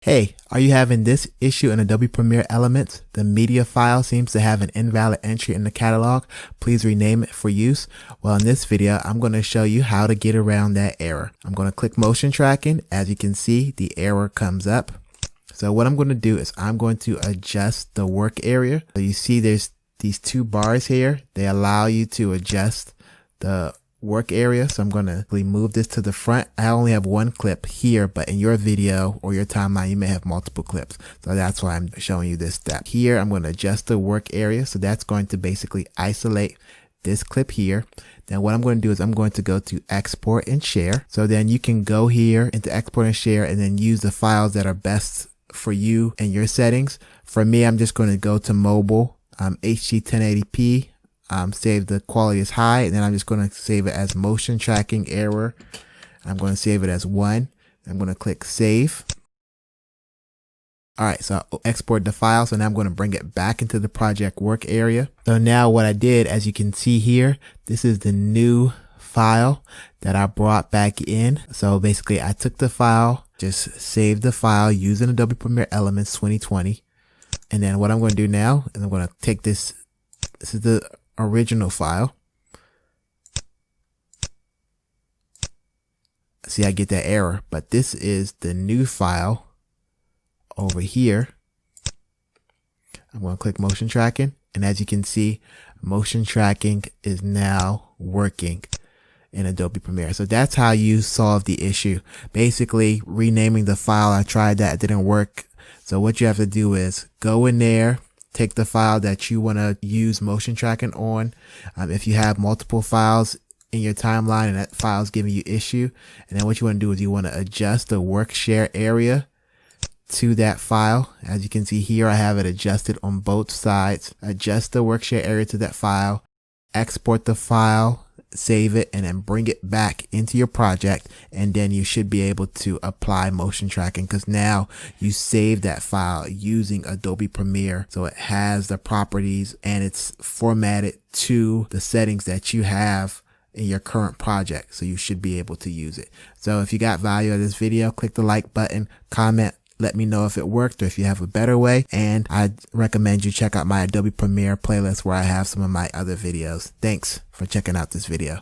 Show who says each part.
Speaker 1: Hey, are you having this issue in Adobe Premiere Elements? The media file seems to have an invalid entry in the catalog. Please rename it for use. Well, in this video, I'm going to show you how to get around that error. I'm going to click motion tracking. As you can see, the error comes up. So what I'm going to do is I'm going to adjust the work area. So you see there's these two bars here. They allow you to adjust the work area. So I'm going to move this to the front. I only have one clip here, but in your video or your timeline, you may have multiple clips. So that's why I'm showing you this step. Here, I'm going to adjust the work area. So that's going to basically isolate this clip here. Then what I'm going to do is I'm going to go to export and share. So then you can go here into export and share and then use the files that are best for you and your settings. For me, I'm just going to go to mobile, HD 1080p. Save the quality as high, and then I'm just going to save it as motion tracking error. I'm going to save it as 1. I'm going to click save. All right, so I'll export the file. So now I'm going to bring it back into the project work area. So now what I did, as you can see here, this is the new file that I brought back in. So basically I took the file, just saved the file using Adobe Premiere Elements 2020. And then what I'm going to do now is I'm going to take this is the original file. See, I get that error, but this is the new file over here. I'm going to click motion tracking, and as you can see, motion tracking is now working in Adobe Premiere. So that's how you solve the issue. Basically renaming the file. I tried that, it didn't work. So what you have to do is go in there, take the file that you want to use motion tracking on. If you have multiple files in your timeline and that file is giving you issue, and then what you want to do is you want to adjust the work share area to that file. As you can see here, I have it adjusted on both sides. Adjust the work share area to that file, export the file, save it, and then bring it back into your project, and then you should be able to apply motion tracking because now you save that file using Adobe Premiere. So it has the properties and it's formatted to the settings that you have in your current project. So you should be able to use it. So if you got value out of this video, click the like button, comment, let me know if it worked or if you have a better way. And I recommend you check out my Adobe Premiere playlist where I have some of my other videos. Thanks for checking out this video.